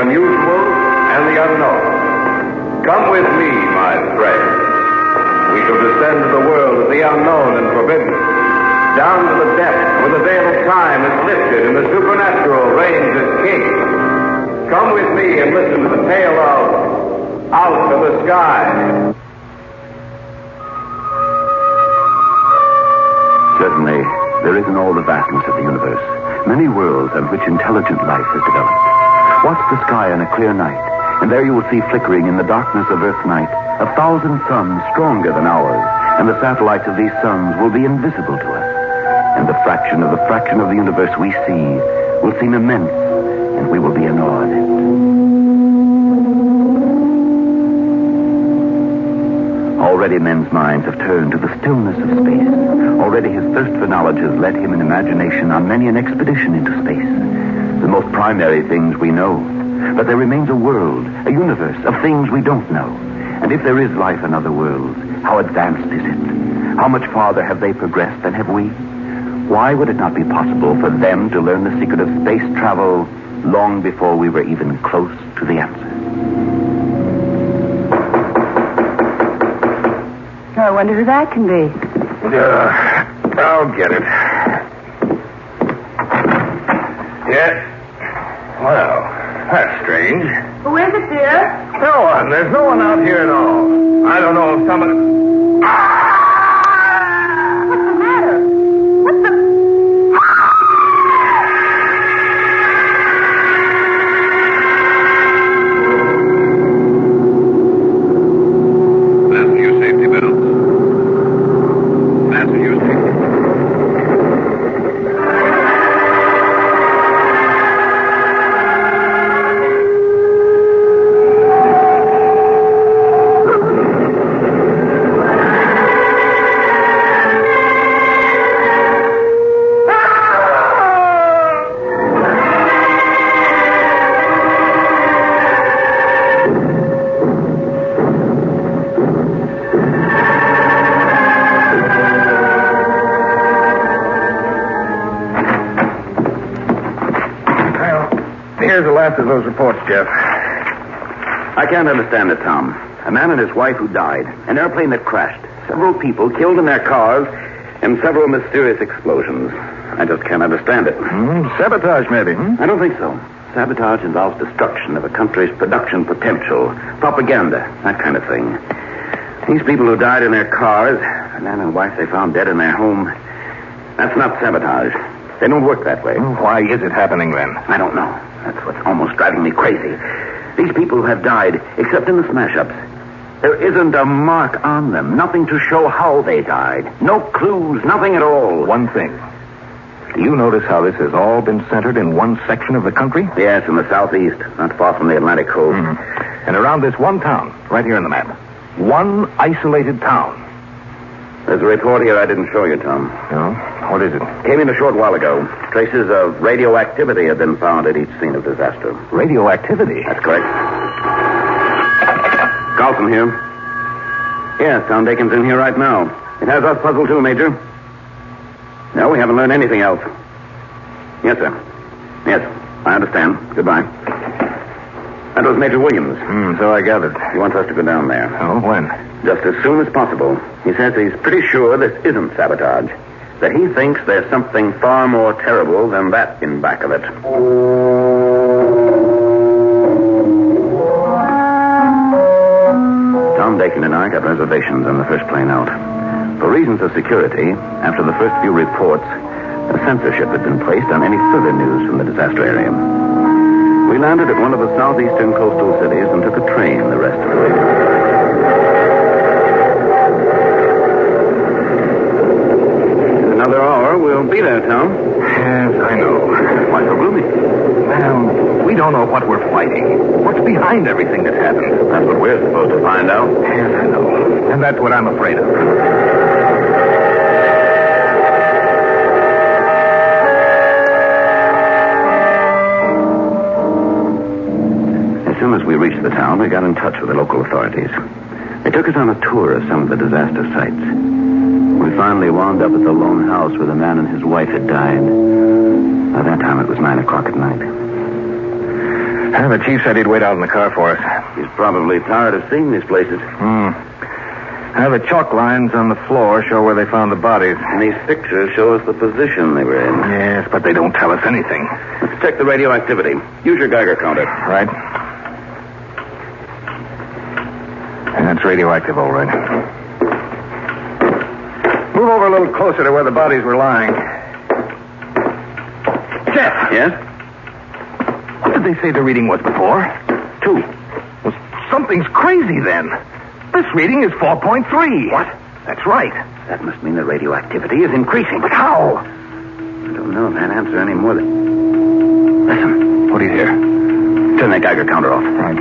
unusual and the unknown. Come with me, my friend. We shall descend to the world of the unknown and forbidden. Down to the depths where the veil of time is lifted and the supernatural reigns as king. Come with me and listen to the tale of Out of the Sky. Certainly, there is in all the vastness of the universe many worlds on which intelligent life has developed. Watch the sky on a clear night, and there you will see flickering in the darkness of Earth's night 1,000 suns stronger than ours, and the satellites of these suns will be invisible to us. And the fraction of the universe we see will seem immense, and we will be in awe of it. Already men's minds have turned to the stillness of space. Already his thirst for knowledge has led him in imagination on many an expedition into space. The most primary things we know. But there remains a world, a universe of things we don't know. And if there is life in other worlds, how advanced is it? How much farther have they progressed than have we? Why would it not be possible for them to learn the secret of space travel long before we were even close to the answer? I wonder who that can be. I'll get it. Yeah. Well, that's strange. Who is it, dear? No one. There's no one out here at all. I don't know if someone... What's the matter? What's the... Fasten your safety belts. Fasten your safety belts. Here's the last of those reports, Jeff. I can't understand it, Tom. A man and his wife who died, an airplane that crashed, several people killed in their cars, and several mysterious explosions. I just can't understand it. Sabotage, maybe, I don't think so. Sabotage involves destruction of a country's production potential, propaganda, that kind of thing. These people who died in their cars, a man and wife they found dead in their home, that's not sabotage. They don't work that way. Why is it happening, then? I don't know. That's what's almost driving me crazy. These people have died, except in the smash-ups. There isn't a mark on them, nothing to show how they died. No clues, nothing at all. One thing. Do you notice how this has all been centered in one section of the country? Yes, in the southeast, not far from the Atlantic coast. And around this one town, right here in the map. One isolated town. There's a report here I didn't show you, Tom. No? What is it? Came in a short while ago. Traces of radioactivity have been found at each scene of disaster. Radioactivity? That's correct. Carlson here. Yes, Tom Dakin's in here right now. It has us puzzled too, Major. No, we haven't learned anything else. Yes, sir. Yes, I understand. Goodbye. That was Major Williams. So I gathered. He wants us to go down there. Oh, when? Just as soon as possible. He says he's pretty sure this isn't sabotage. That he thinks there's something far more terrible than that in back of it. Tom Dakin and I got reservations on the first plane out. For reasons of security, after the first few reports, a censorship had been placed on any further news from the disaster area. We landed at one of the southeastern coastal cities and took a train the rest of the way. Another hour, we'll be there, Tom. Yes, I know. Why so gloomy? Well, we don't know what we're fighting. What's behind everything that happened? That's what we're supposed to find out. Yes, I know. And that's what I'm afraid of. As soon as we reached the town, we got in touch with the local authorities. They took us on a tour of some of the disaster sites. We finally wound up at the lone house where the man and his wife had died. By that time, it was 9 o'clock at night. The chief said he'd wait out in the car for us. He's probably tired of seeing these places. The chalk lines on the floor show where they found the bodies. And these pictures show us the position they were in. Yes, but they don't tell us anything. Let's check the radioactivity. Use your Geiger counter. Right. That's radioactive, all right. Move over a little closer to where the bodies were lying. Jeff! Yes? What did they say the reading was before? 2. Well, something's crazy then. This reading is 4.3. What? That's right. That must mean the radioactivity is increasing. But how? I don't know if that answer any more than... Listen. What do you hear? Turn that Geiger counter off. Right.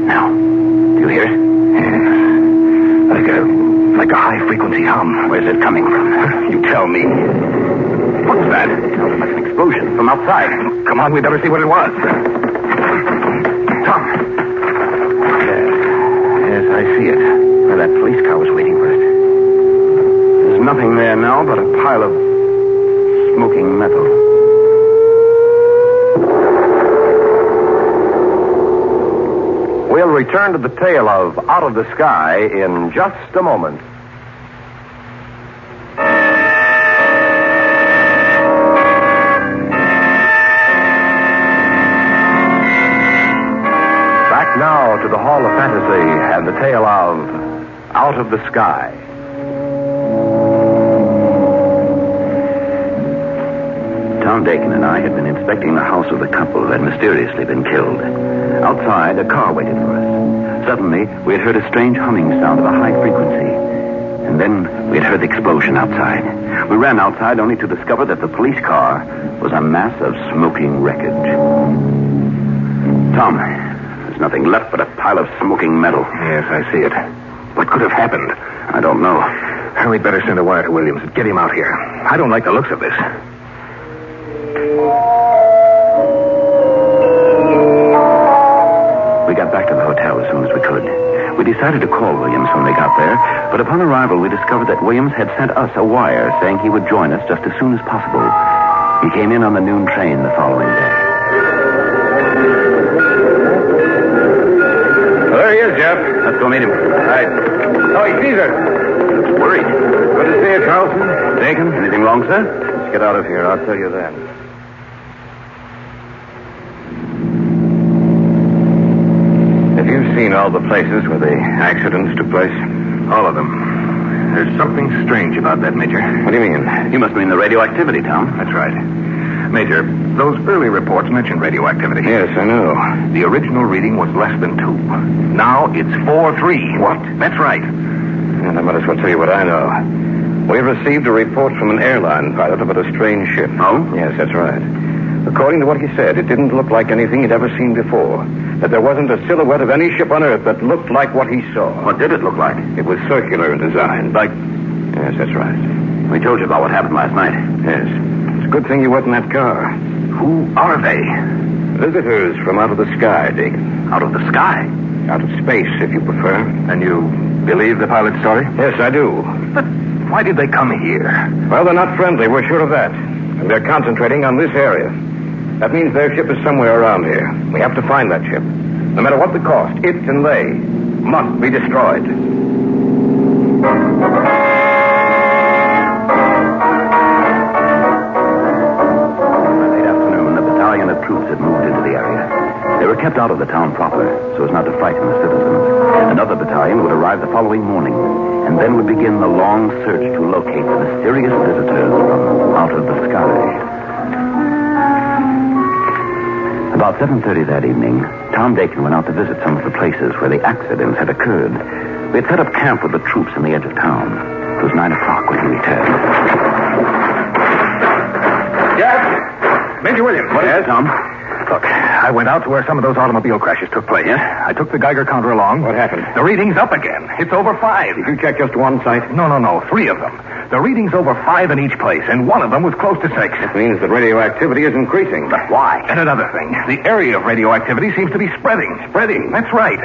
Now, do you hear it? Yes. Like a high-frequency hum. Where's it coming from? You tell me. What's that? Oh, that's an explosion from outside. Come on, we better see what it was. Tom. Yes, I see it. Where that police car was waiting for us. There's nothing there now but a pile of smoking metal. We'll return to the tale of Out of the Sky in just a moment. Back now to the Hall of Fantasy and the tale of Out of the Sky. Tom Dakin and I had been inspecting the house of the couple who had mysteriously been killed. Outside, a car waited for us. Suddenly, we had heard a strange humming sound of a high frequency. And then we had heard the explosion outside. We ran outside only to discover that the police car was a mass of smoking wreckage. Tom, there's nothing left but a pile of smoking metal. Yes, I see it. What could have happened? I don't know. We'd better send a wire to Williams and get him out here. I don't like the looks of this. We got back to the hotel as soon as we could. We decided to call Williams when we got there, but upon arrival we discovered that Williams had sent us a wire saying he would join us just as soon as possible. He came in on the noon train the following day. Well, there he is, Jeff. Let's go meet him. Right. Oh, he sees us. Looks worried. Good to see you, Carlson. Dakin, anything wrong, sir? Let's get out of here. I'll tell you then. Have you seen all the places where the accidents took place? All of them. There's something strange about that, Major. What do you mean? You must mean the radioactivity, Tom. That's right. Major, those early reports mentioned radioactivity. Yes, I know. The original reading was less than 2. Now it's 4.3. What? That's right. And I might as well tell you what I know. We've received a report from an airline pilot about a strange ship. Oh? Yes, that's right. According to what he said, it didn't look like anything he'd ever seen before. That there wasn't a silhouette of any ship on Earth that looked like what he saw. What did it look like? It was circular in design. Like... Yes, that's right. We told you about what happened last night. Yes. It's a good thing you weren't in that car. Who are they? Visitors from out of the sky, Dick. Out of the sky? Out of space, if you prefer. And you believe the pilot's story? Yes, I do. But why did they come here? Well, they're not friendly. We're sure of that. And they're concentrating on this area. That means their ship is somewhere around here. We have to find that ship. No matter what the cost, it and they must be destroyed. Late afternoon, a battalion of troops had moved into the area. They were kept out of the town proper, so as not to frighten the citizens. Another battalion would arrive the following morning, and then would begin the long search to locate the mysterious visitors from out of the sky. About 7:30 that evening, Tom Dakin went out to visit some of the places where the accidents had occurred. We had set up camp with the troops on the edge of town. It was 9 o'clock when he returned. Yes? Major Williams. What is it, Tom? Look, I went out to where some of those automobile crashes took place. Yes? I took the Geiger counter along. What happened? The reading's up again. It's over 5. Did you check just one site? No. 3 of them. The reading's over 5 in each place, and one of them was close to 6. That means that radioactivity is increasing. But why? And another thing, the area of radioactivity seems to be spreading. Spreading? That's right.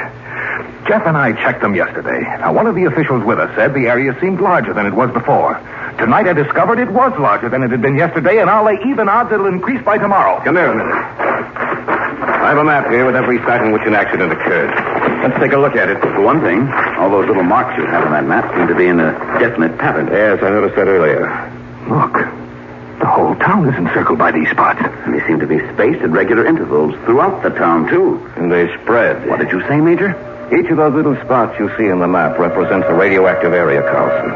Jeff and I checked them yesterday. Now, one of the officials with us said the area seemed larger than it was before. Tonight I discovered it was larger than it had been yesterday, and I'll lay even odds it'll increase by tomorrow. Come here a minute. I have a map here with every site in which an accident occurred. Let's take a look at it. For one thing, all those little marks you have on that map seem to be in a definite pattern. Yes, I noticed that earlier. Look. The whole town is encircled by these spots. And they seem to be spaced at regular intervals throughout the town, too. And they spread. What did you say, Major? Each of those little spots you see on the map represents a radioactive area, Carlson.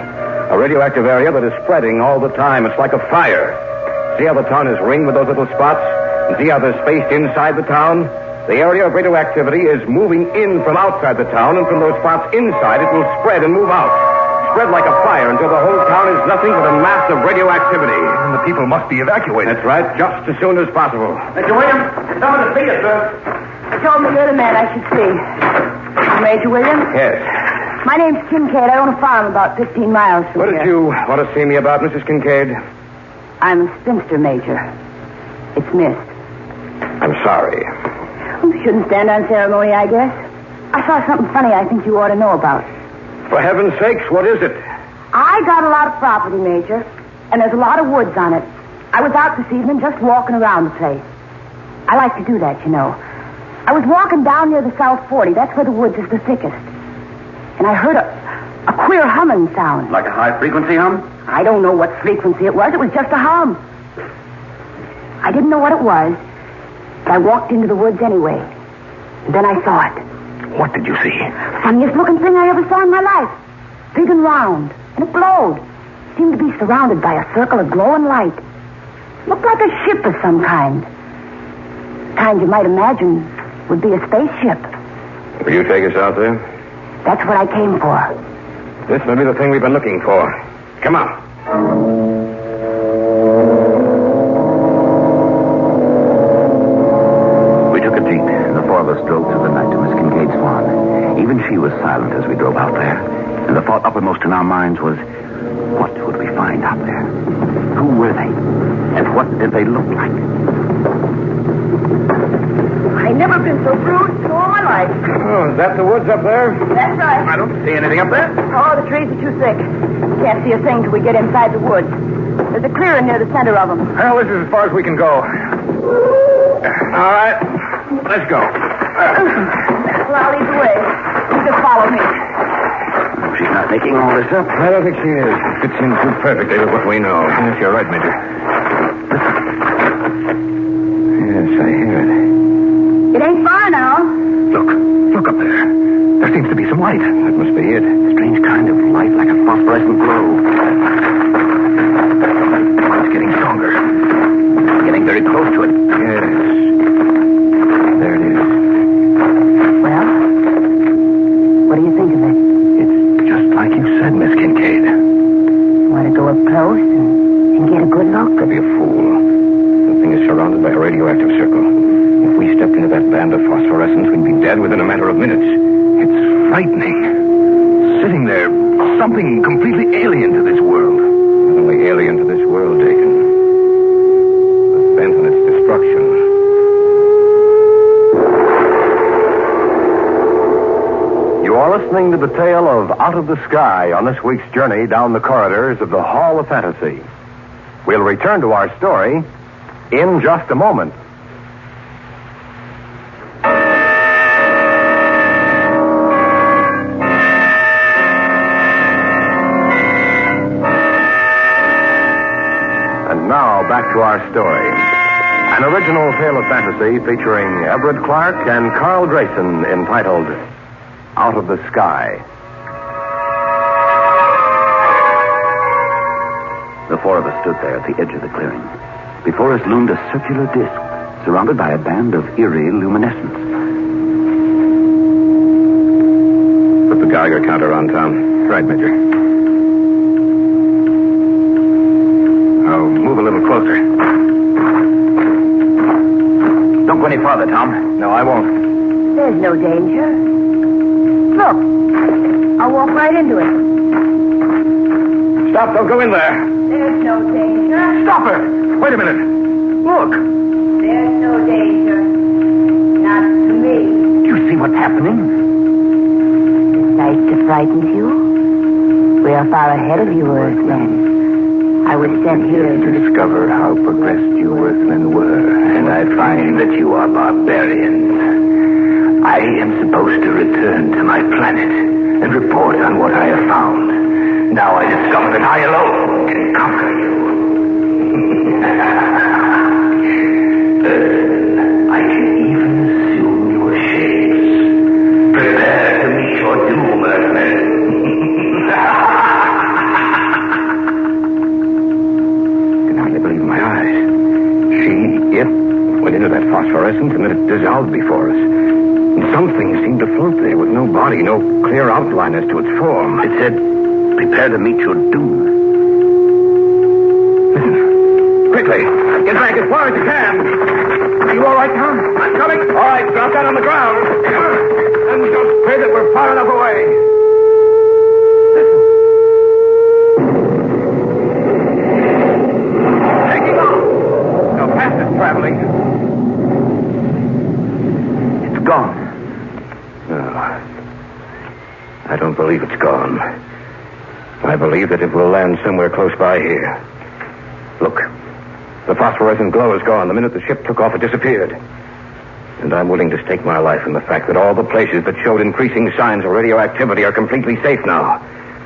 A radioactive area that is spreading all the time. It's like a fire. See how the town is ringed with those little spots? And see how they're spaced inside the town? The area of radioactivity is moving in from outside the town, and from those spots inside, it will spread and move out. Spread like a fire until the whole town is nothing but a mass of radioactivity. And the people must be evacuated. That's right, just as soon as possible. Mr. Williams, someone to see you, sir. They told me you're the man I should see. Major Williams? Yes. My name's Kincaid. I own a farm about 15 miles from What here. did you want to see me about, Mrs. Kincaid? I'm a spinster, Major. It's missed. I'm sorry. Oh, shouldn't stand on ceremony, I guess. I saw something funny I think you ought to know about. For heaven's sakes, what is it? I got a lot of property, Major, and there's a lot of woods on it. I was out this evening just walking around the place. I like to do that, you know. I was walking down near the South 40. That's where the woods is the thickest. And I heard a queer humming sound. Like a high-frequency hum? I don't know what frequency it was. It was just a hum. I didn't know what it was, but I walked into the woods anyway. And then I saw it. What did you see? Funniest looking thing I ever saw in my life. Big and round. And it glowed. Seemed to be surrounded by a circle of glowing light. Looked like a ship of some kind. Kind you might imagine would be a spaceship. Will you take us out there? That's what I came for. This may be the thing we've been looking for. Come on. We took a jeep, and the four of us drove through the night to Miss Kincaid's farm. Even she was silent as we drove out there. And the thought uppermost in our minds was, what would we find out there? Who were they? And what did they look like? I never been so bruised in all my life. Oh, is that the woods up there? That's right. I don't see anything up there. Oh, the trees are too thick. Can't see a thing till we get inside the woods. There's a clearing near the center of them. Well, this is as far as we can go. All right. Let's go. Well, I'll lead the way. You just follow me. She's not making all this up. I don't think she is. Fits in too perfectly with what we know. Yes, you're right, Major. Yes, I hear it. It ain't far now. Look up there. There seems to be some light. That must be it. Strange kind of light, like a phosphorescent glow. It's getting stronger. Getting very close to it. Yes. There it is. Well, what do you think of it? It's just like you said, Miss Kincaid. Want to go up close and get a good look? Could be a fool. The thing is surrounded by a radioactive circle. If we stepped into that band of phosphorescence, we'd be dead within a matter of minutes. It's frightening. Sitting there, something completely alien to this world. Not only alien to this world, Dakin, but bent on its destruction. You are listening to the tale of Out of the Sky on this week's journey down the corridors of the Hall of Fantasy. We'll return to our story in just a moment. And now, back to our story. An original tale of fantasy featuring Everett Clark and Carl Greyson entitled Out of the Sky. The four of us stood there at the edge of the clearing. Before us loomed a circular disc, surrounded by a band of eerie luminescence. Put the Geiger counter on, Tom. Right, Major. I'll move a little closer. Don't go any farther, Tom. No, I won't. There's no danger. Look, I'll walk right into it. Stop, don't go in there. There's no danger. Stop her! Wait a minute. Look. There's no danger. Not to me. You see what's happening? This sight to frighten you? We are far ahead of you, Earthmen. I was sent here To to... discover how progressed you Earthmen were, and I find that you are barbarians. I am supposed to return to my planet and report on what I have found. Now I discover that I alone can conquer you. I can even assume your shapes. Prepare to meet your doom, Earthmen. Went into that phosphorescence and then it dissolved before us. And something seemed to float there with no body, no clear outline as to its form. It said, prepare to meet your doom. Listen. Quickly. Get back as far as you can. Are you all right, Tom? I'm coming. All right, drop down on the ground. And just pray that we're far enough away. Listen. Taking off. How fast it's traveling. Gone. No. I don't believe it's gone. I believe that it will land somewhere close by here. Look. The phosphorescent glow is gone. The minute the ship took off, it disappeared. And I'm willing to stake my life in the fact that all the places that showed increasing signs of radioactivity are completely safe now.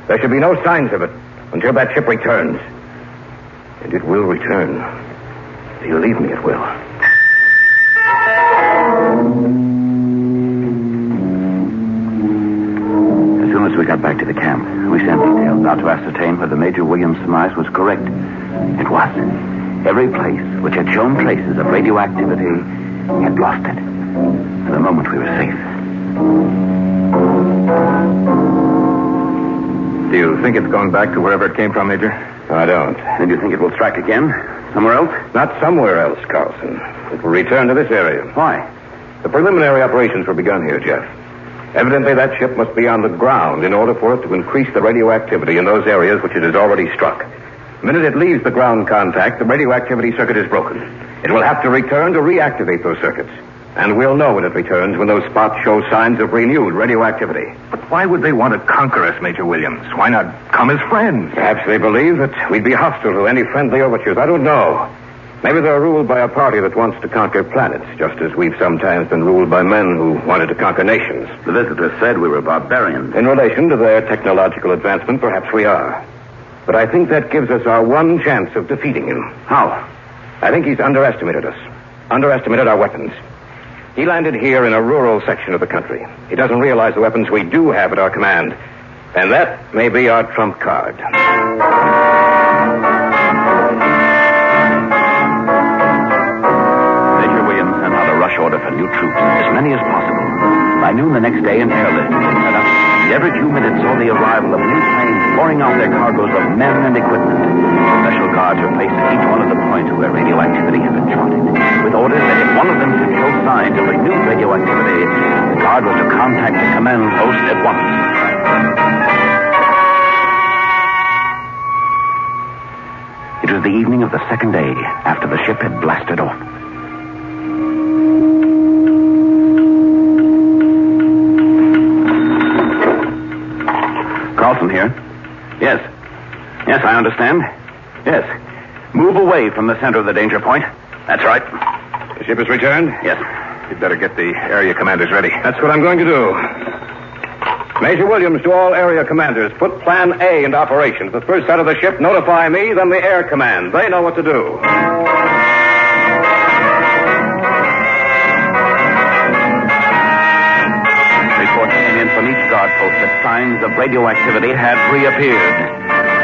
There should be no signs of it until that ship returns. And it will return. Believe me, it will. As soon as we got back to the camp, we sent details out to ascertain whether Major Williams' surmise was correct. It was. Every place which had shown traces of radioactivity had lost it. For the moment, we were safe. Do you think it's gone back to wherever it came from, Major? I don't. And you think it will strike again? Somewhere else? Not somewhere else, Carlson. It will return to this area. Why? The preliminary operations were begun here, Jeff. Evidently, that ship must be on the ground in order for it to increase the radioactivity in those areas which it has already struck. The minute it leaves the ground contact, the radioactivity circuit is broken. It will have to return to reactivate those circuits. And we'll know when it returns when those spots show signs of renewed radioactivity. But why would they want to conquer us, Major Williams? Why not come as friends? Perhaps they believe that we'd be hostile to any friendly overtures. I don't know. Maybe they're ruled by a party that wants to conquer planets, just as we've sometimes been ruled by men who wanted to conquer nations. The visitor said we were barbarians. In relation to their technological advancement, perhaps we are. But I think that gives us our one chance of defeating him. How? I think he's underestimated us. Underestimated our weapons. He landed here in a rural section of the country. He doesn't realize the weapons we do have at our command. And that may be our trump card. Major Williams sent out a rush order for new troops, as many as possible. By noon the next day, an airlift was set up. And every few minutes saw the arrival of new planes pouring out their cargoes of men and equipment. Special guards were placed at each one of the points where radioactivity had been charted, with orders that if one of them should show signs of renewed radioactivity, the guard was to contact the command post at once. It was the evening of the second day after the ship had blasted off. Carlson here. Yes. Yes, I understand. Yes. Move away from the center of the danger point. That's right. The ship has returned? Yes. You'd better get the area commanders ready. That's what I'm going to do. Major Williams, to all area commanders, put Plan A into operation. If the first sight of the ship, notify me, then the Air Command. They know what to do. Reports came in from each guard post that signs of radioactivity had reappeared.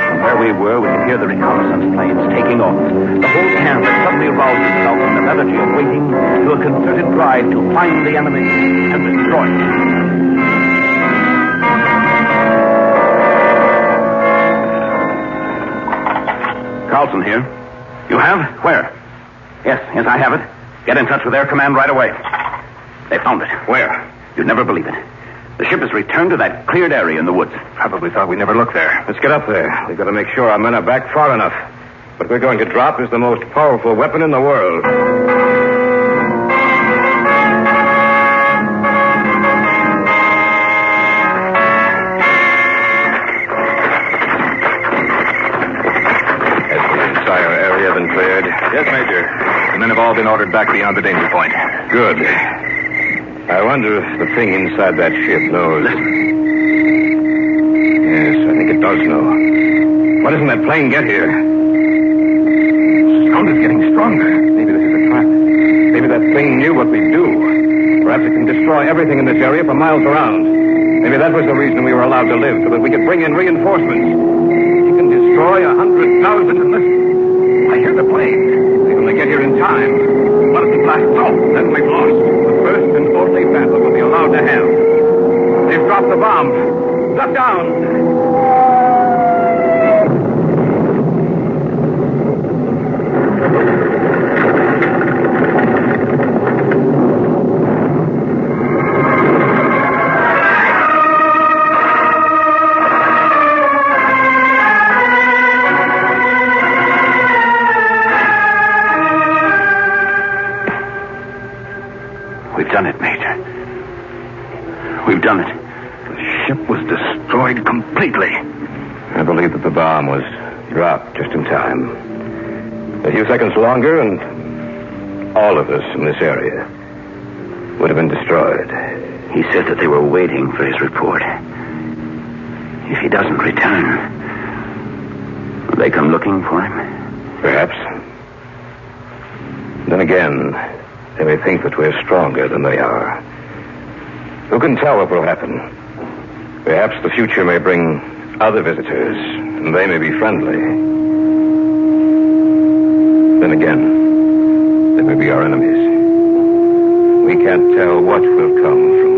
From where we were, we could hear the reconnaissance planes taking off. The whole camp had suddenly roused itself from the lethargy of waiting to a concerted drive to find the enemy and destroy it. Carlson here. You have? Where? Yes, I have it. Get in touch with Air Command right away. They found it. Where? You'd never believe it. The ship has returned to that cleared area in the woods. Probably thought we never looked there. Let's get up there. We've got to make sure our men are back far enough. What we're going to drop is the most powerful weapon in the world. been ordered back beyond the danger point. Good. I wonder if the thing inside that ship knows. Yes, I think it does know. Why doesn't that plane get here? The sound is getting stronger. Maybe this is a trap. Maybe that thing knew what we'd do. Perhaps it can destroy everything in this area for miles around. Maybe that was the reason we were allowed to live, so that we could bring in reinforcements. It can destroy 100,000 and listen. I hear the plane. They only get here in time. What if it blasts off? Then we've lost. The first and only battle we'll be allowed to have. They've dropped the bomb. Duck down. We've done it, Major. We've done it. The ship was destroyed completely. I believe that the bomb was dropped just in time. A few seconds longer, and all of us in this area would have been destroyed. He said that they were waiting for his report. If he doesn't return, will they come looking for him? Perhaps. Then again, they may think that we're stronger than they are. Who can tell what will happen? Perhaps the future may bring other visitors, and they may be friendly. Then again, they may be our enemies. We can't tell what will come from